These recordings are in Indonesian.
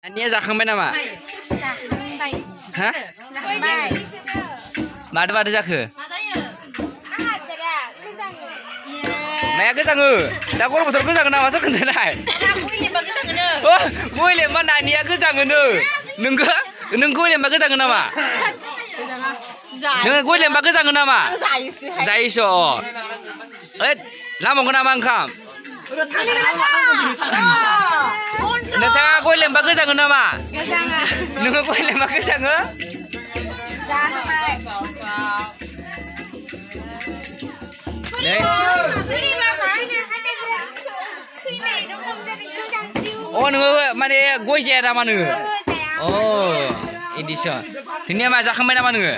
Ania जाखांबाय नामा? जाखांबाय। हा? जाखांबाय। मादो जाखो? आंहा फिथाइया गोजाङो। माया गोजाङो? दा गरम बोथोर गोजाङो नामा सोर खोन्थानाय? गयलेमबा गोजाङोनो। गयलेमबा नानिया गोजाङोनो। नों गयलेमबा गोजाङो नामा? नों गयलेमबा गोजाङो नामा? जायोसोहाय। जायोस' ओइ लामावगोन नामा ओंखाम? नोंथाङा गयलेमबा गोजाङो नामा? गोजाङा। नोङो गयलेमबा गोजाङो? जाखांबाय। नोङो माने गय जाया नामा नोङो? इदिसो नोंनिया मा जाखांबाय नामा नोङो?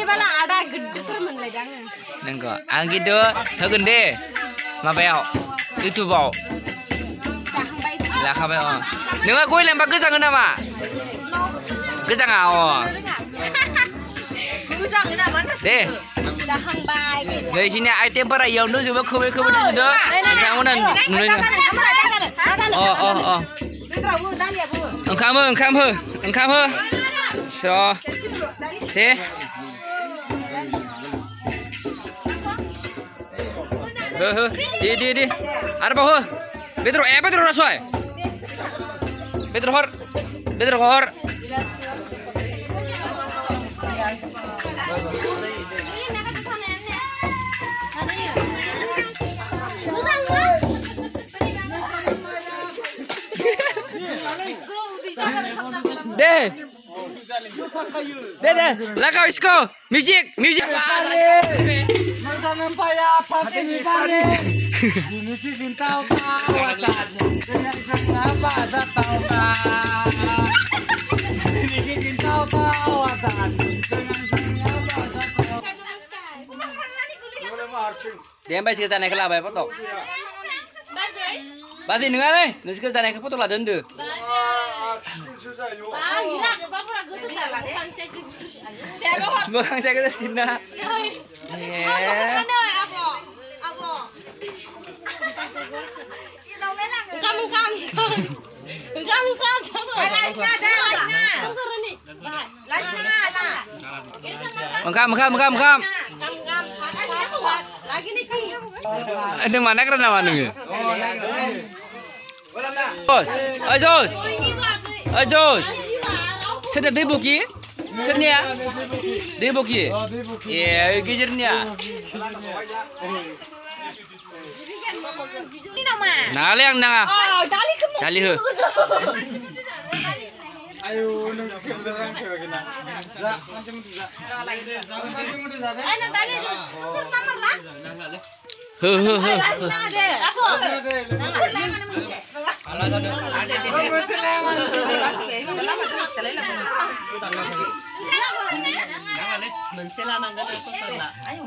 बाला आदा गिदिरथार मोनलायदों आङो। नंगौ आं खिन्थु होगोन दे माबायाव इउटुबाव लाखाबाय नोङो गयलेमबा गोजाङो नामा? गोजाङा दे नैजिनि आइटेमफोरा इयावनो जोबो खोबै दोनजोबदो नोंथांमोना नुनाय ओंखाम हो स' दे हो दे आरोबाव हो बेदर रासय बेदर हर दे लागाव इसको म्यूजिक दे ओमफ्राय सिगां जानायखौ लाबाय फट' बाजै नोङालै नोंसोर जानायखौ फट' लादो होनदो मोखां saya ke sini Engkam. Ini mana kerana mana ni? Jos. Sedang dibuki? Sernya? Dibuki? Ya, gijernya. Nali yang nanga. Dali he. Ayo,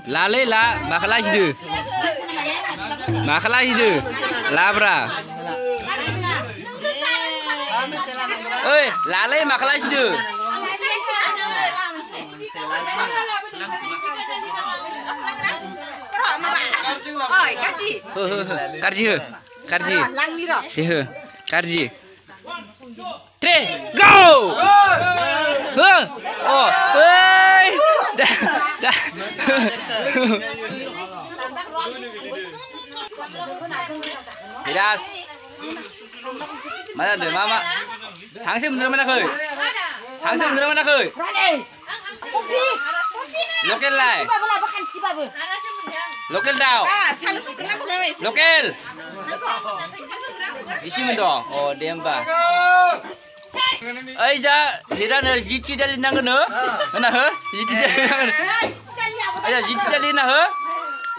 Lale la, makalah hidu, labra. Oi, lale makalah hidu. Karji. Karji. 3, go! Hidas. Mana ada mama? Hangsem bener mana kau? Lokal lah. Lokal dah. Lokal. Isi mendo. Oh, demba. Aja, hira ner jici dalin nangno. Mana he? Jici dalin nangno. Aja, jici dalin nah he?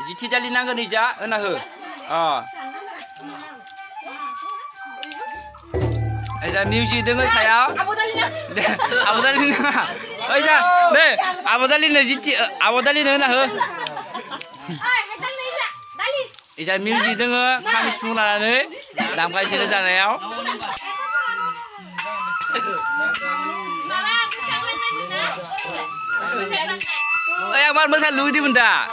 Jici dalin nangno ija, mana he? Aja music dengan saya. Abu dalin nah. Aja, deh. Abu dalin nah he? Aja music dengan kami semula ni. Dalam kali kita jalan. Yang mana masa lu di benda?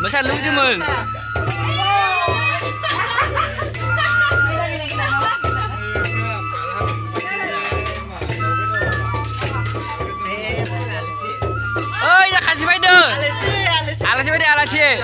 Masa lu di mana? alasih.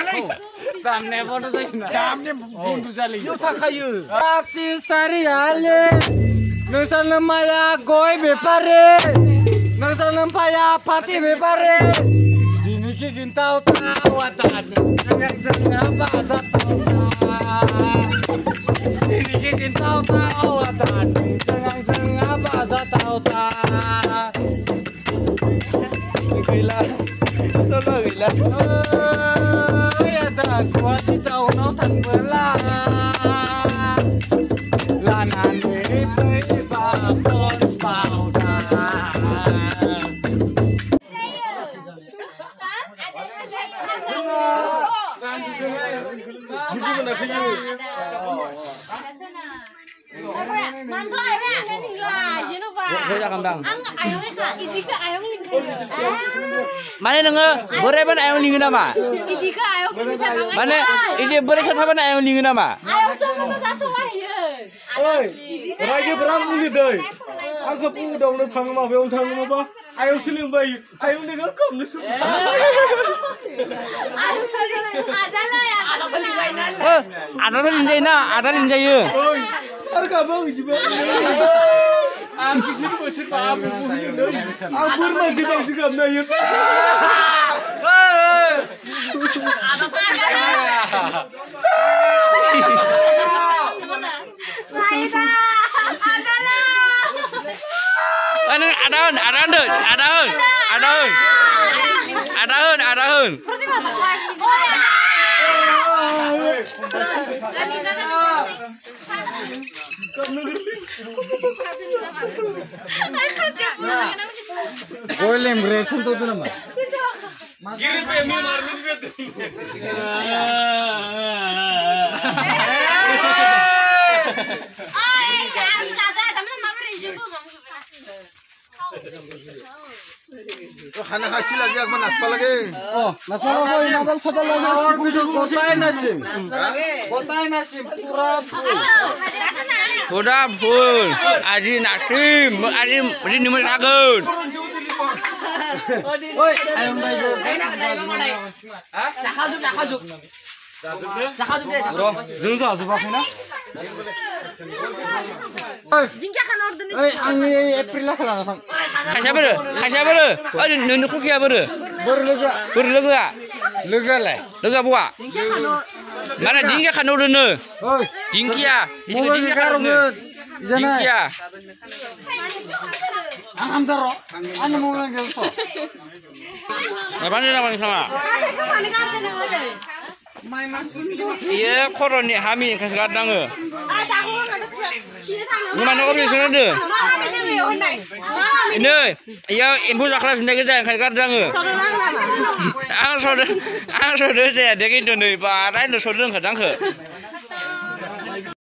दामनाया बन्द जायोना दामनाया बन्द जायो इयाव थाखायो पार्टि सारियाले नोंसोरनो माया गय बेपारि नोंसोरनो फाया पार्टि बेपारि दिनैखि गिन्ताव थावादान जोंहा बाजा दिनैखि गिन्ताव थावादान जोंहा बाजा थावता गैला सल' गैला ada kuasi tahun tangbela lanan beri babon pauda Mana nengah berai pan ayam lingin nama? Mana ini berai satu pan ayam lingin nama? Oi, raja berang ni deh. Aku pun dah nak tanggung apa, orang tanggung apa? Ayam selim bayi, ayam ni kan kam ni semua. Ada linjai na, ada linjai ye. Oi, harga bang jiba. Aku sini masih tak apa pun ni. Aku pun masih tak sikap na ye. Ada. Boleh mereka tu tu nama. Kiri pe mi marlus pe tu. खाना खासी लगी अब नाश्ता लगे नाश्ता लगे मदल सदल लगे और कुछ कोताई Naseem Sudah full. Aji nasim, aji nimel lagun. oi ayam bayi जों जाजोबाखै ना ओइ आंनि एप्रिला खालामना थां Kasih bere. Oh, nunu kukia bere. Bore लोगो Logalah. Loga buat. Mana dingkia kan udah ne? ओइ Dingkia. Di sini mobile dingkia kan गारङो udah. जानाय Dingkia. आं हामदार आंनि मबाइल गेलस Apa ni nama sama? Iya, koroni hami kasih kadang ke. Gimana kau bisa nanti? Ini, iya info saklar sendiri kerja kasih kadang ke. Ang saudara saya, dia gitu nih, parah itu saudara kadang ke.